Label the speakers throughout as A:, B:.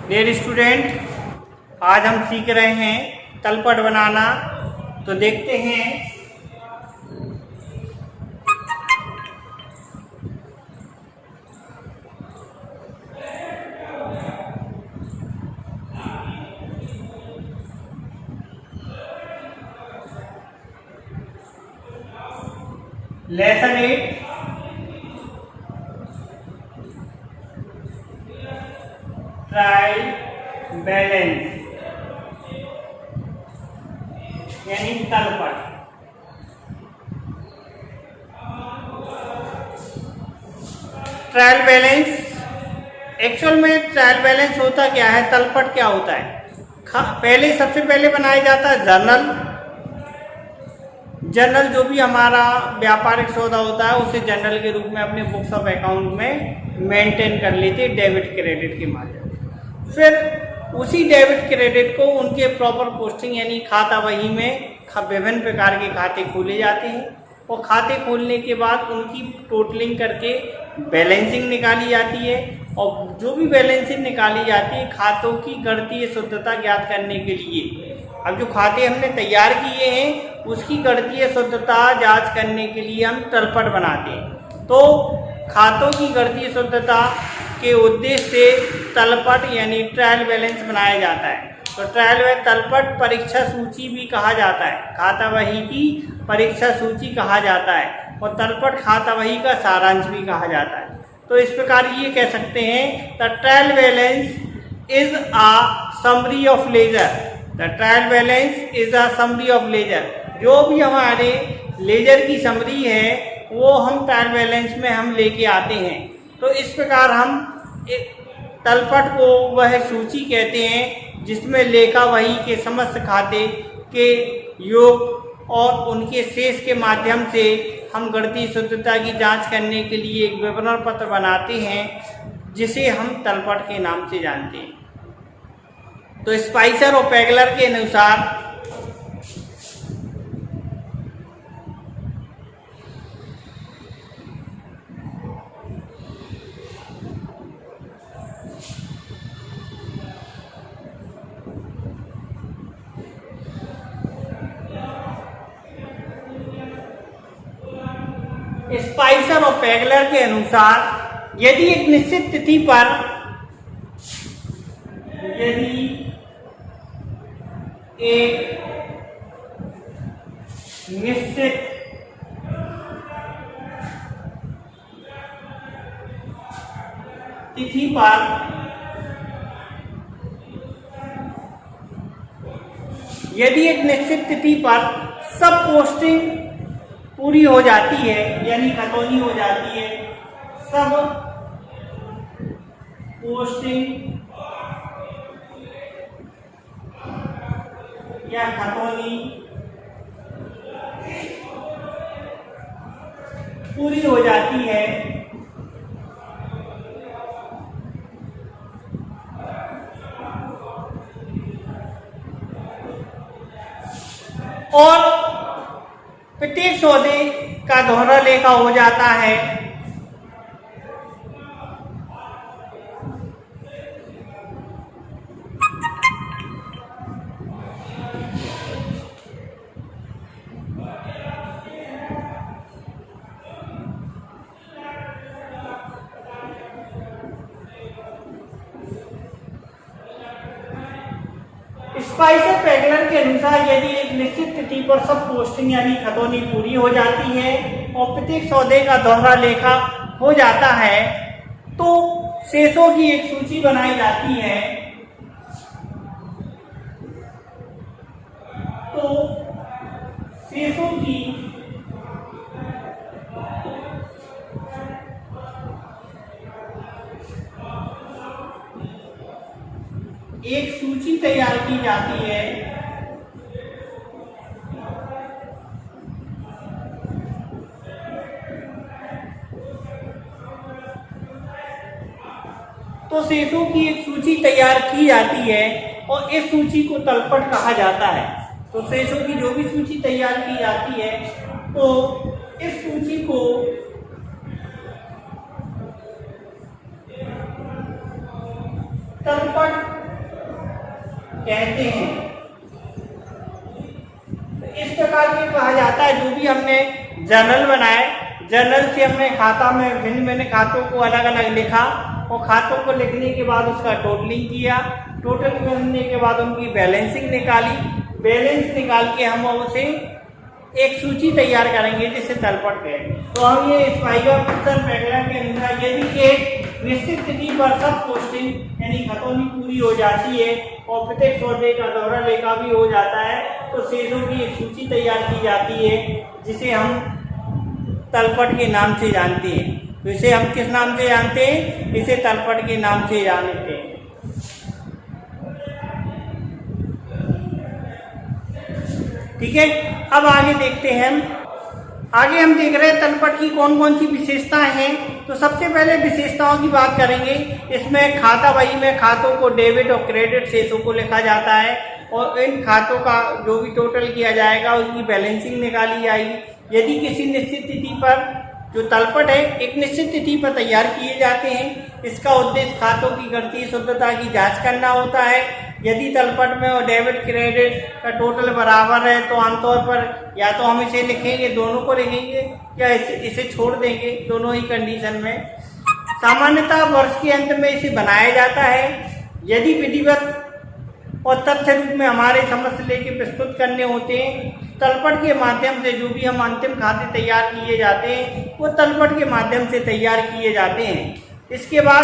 A: Dear student, आज हम सीख रहे हैं तलपट बनाना। तो देखते हैं लेसन 8 ट्रायल बैलेंस यानी तलपट। ट्रायल बैलेंस एक्चुअल में ट्रायल बैलेंस होता क्या है, तलपट क्या होता है? सबसे पहले बनाया जाता है जर्नल जो भी हमारा व्यापारिक सौदा होता है उसे जर्नल के रूप में अपने बुक्स ऑफ अकाउंट में मेंटेन कर लेते हैं डेबिट क्रेडिट के माध्यम से। फिर उसी डेबिट क्रेडिट को उनके प्रॉपर पोस्टिंग यानी खाता वही में विभिन्न प्रकार के खाते खोले जाते हैं और खाते खोलने के बाद उनकी टोटलिंग करके बैलेंसिंग निकाली जाती है और जो भी बैलेंसिंग निकाली जाती है खातों की गणितीय शुद्धता ज्ञात करने के लिए। अब जो खाते हमने तैयार किए हैं उसकी गणितीय शुद्धता जांच करने के लिए हम तलपट बनाते हैं। तो खातों की गणितीय शुद्धता के उद्देश्य से तलपट यानी ट्रायल बैलेंस बनाया जाता है। तो ट्रायल तलपट परीक्षा सूची भी कहा जाता है, खाता वही की परीक्षा सूची कहा जाता है और तलपट खाता वही का सारांश भी कहा जाता है। तो इस प्रकार ये कह सकते हैं the trial balance is a summary of ledger. The trial balance is a summary of ledger. जो भी हमारे लेजर की समरी है वो हम ट्रायल बैलेंस में हम लेके आते हैं। तो इस प्रकार हम तलपट को वह सूची कहते हैं जिसमें लेखा वही के समस्त खाते के योग और उनके शेष के माध्यम से हम गणितीय शुद्धता की जांच करने के लिए एक विवरण पत्र बनाते हैं जिसे हम तलपट के नाम से जानते हैं। तो स्पाइसर और पैगलर के अनुसार स्पाइसर और पैगलर के अनुसार यदि एक निश्चित तिथि पर सब पोस्टिंग पूरी हो जाती है यानी खतौनी हो जाती है, सब पोस्टिंग या खतौनी पूरी हो जाती है और प्रत्येक सौदे का दोहरा लेखा हो जाता है स्पाइसर पैगलर के अनुसार यदि एक निश्चित तिथि पर सब पोस्टिंग यानी खतौनी पूरी हो जाती है और प्रत्येक सौदे का दोहरा लेखा हो जाता है तो शेषों की एक सूची बनाई जाती है। तो शेषों की एक सूची तैयार की जाती है तो शेषों की एक सूची तैयार की जाती है और इस सूची को तलपट कहा जाता है। तो शेषों की जो भी सूची तैयार की जाती है तो इस सूची को तलपट कहते हैं। तो इस प्रकार के कहा जाता है, जो भी हमने जर्नल बनाए, जर्नल से हमने खाता में भिन्न भिन्न खातों को अलग अलग लिखा और खातों को लिखने के बाद उसका टोटलिंग किया, टोटल करने के बाद उनकी बैलेंसिंग निकाली, बैलेंस निकाल के हम उसे एक सूची तैयार करेंगे जिसे तलपट कहेंगे। तो हम ये स्पाइगर पैटर्न के अनुसार यदि एक निश्चित तिथि पर सब पोस्टिंग यानी खतौनी पूरी हो जाती है और प्रत्येक सौदे का दौरा लेखा भी हो जाता है, तो शेषों की एक सूची तैयार की जाती है जिसे हम तलपट के नाम से जानते हैं। तो इसे हम किस नाम से जानते हैं? इसे तलपट के नाम से जानते हैं। ठीक है, अब आगे देखते हैं। आगे हम देख रहे हैं तलपट की कौन कौन सी विशेषताएं हैं। तो सबसे पहले विशेषताओं की बात करेंगे। इसमें खाता बही में खातों को डेबिट और क्रेडिट शेषों को लिखा जाता है और इन खातों का जो भी टोटल किया जाएगा उसकी बैलेंसिंग निकाली जाएगी। यदि किसी निश्चित तिथि पर जो तलपट है एक निश्चित तिथि पर तैयार किए जाते हैं, इसका उद्देश्य खातों की गणतीय शुद्धता की जांच करना होता है। यदि तलपट में और डेबिट क्रेडिट का टोटल बराबर है तो आमतौर पर या तो हम इसे लिखेंगे, दोनों को लिखेंगे, या इसे छोड़ देंगे, दोनों ही कंडीशन में। सामान्यतः वर्ष के अंत में इसे बनाया जाता है। यदि विधिवत और तथ्य रूप में हमारे समझ लेके प्रस्तुत करने होते हैं, तलपट के माध्यम से जो भी हम अंतिम खाते तैयार किए जाते हैं वो तलपट के माध्यम से तैयार किए जाते हैं। इसके बाद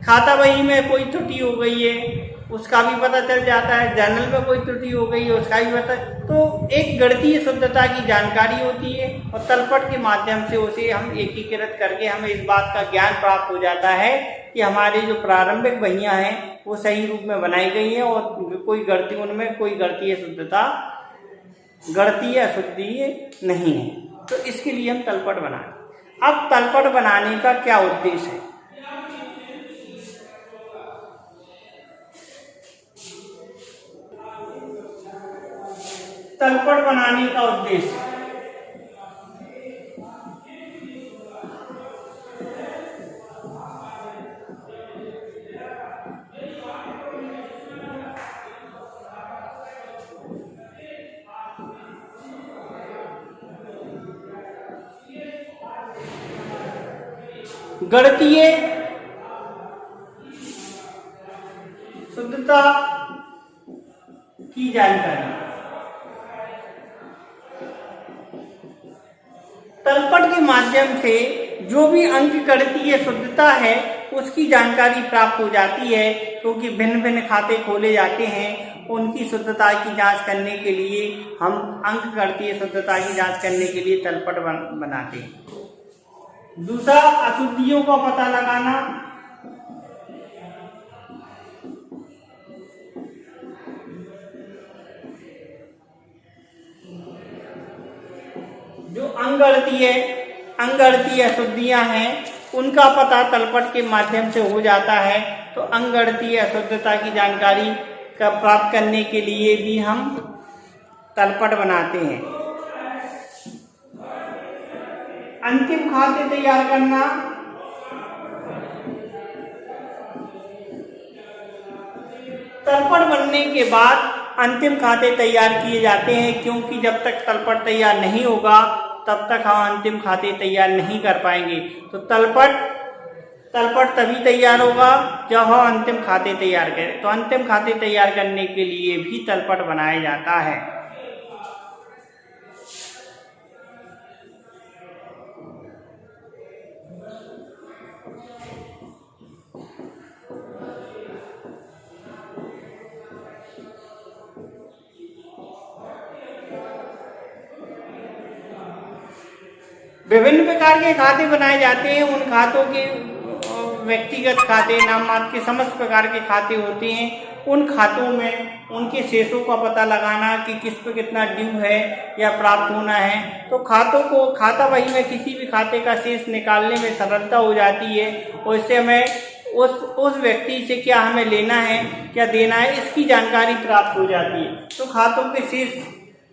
A: खाता बही में कोई त्रुटि हो गई है उसका भी पता चल जाता है, जर्नल में कोई त्रुटि हो गई है उसका भी पता, तो एक गणितीय शुद्धता की जानकारी होती है और तलपट के माध्यम से उसे हम एकीकृत करके हमें इस बात का ज्ञान प्राप्त हो जाता है कि हमारी जो प्रारंभिक बहियां हैं वो सही रूप में बनाई गई हैं और कोई गणती उनमें कोई गणितीय शुद्धता गणितीय अशुद्धि नहीं है। तो इसके लिए हम तलपट बनाए। अब तलपट बनाने का क्या उद्देश्य है? तलपट बनाने का उद्देश्य गणितीय शुद्धता की जानकारी। तलपट के माध्यम से जो भी अंक गणितीय शुद्धता है उसकी जानकारी प्राप्त हो जाती है, क्योंकि भिन्न भिन्न खाते खोले जाते हैं। उनकी शुद्धता की जांच करने के लिए हम अंक गणितीय शुद्धता की जांच करने के लिए तलपट बनाते हैं। दूसरा, अशुद्धियों का पता लगाना। जो अंगगणितीय अशुद्धियां हैं उनका पता तलपट के माध्यम से हो जाता है। तो अंगगणितीय अशुद्धता की जानकारी का प्राप्त करने के लिए भी हम तलपट बनाते हैं। अंतिम खाते तैयार करना। तलपट बनने के बाद अंतिम खाते तैयार किए जाते हैं, क्योंकि जब तक तलपट तैयार नहीं होगा तब तक हम अंतिम खाते तैयार नहीं कर पाएंगे। तो तलपट तभी तैयार होगा जब हम अंतिम खाते तैयार करें। तो अंतिम खाते तैयार करने के लिए भी तलपट बनाया जाता है। विभिन्न प्रकार के खाते बनाए जाते हैं। उन खातों के व्यक्तिगत खाते, नाम मात्र के समस्त प्रकार के खाते होते हैं। उन खातों में उनके शेषों का पता लगाना कि किस पे कितना ड्यू है या प्राप्त होना है। तो खातों को खाता बही में किसी भी खाते का शेष निकालने में सरलता हो जाती है और इससे हमें उस व्यक्ति से क्या हमें लेना है क्या देना है इसकी जानकारी प्राप्त हो जाती है। तो खातों के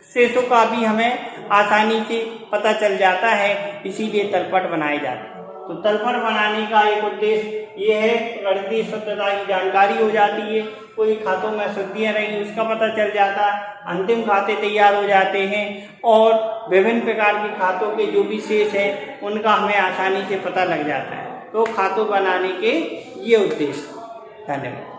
A: शेषों का भी हमें आसानी से पता चल जाता है, इसीलिए तलपट बनाए जाते हैं। तो तलफर बनाने का एक उद्देश्य ये है, गणितीय शुद्धता की जानकारी हो जाती है, कोई खातों में शुद्धियाँ रही उसका पता चल जाता है, अंतिम खाते तैयार हो जाते हैं और विभिन्न प्रकार के खातों के जो भी शेष हैं उनका हमें आसानी से पता लग जाता है। तो खातों बनाने के ये उद्देश्य। धन्यवाद।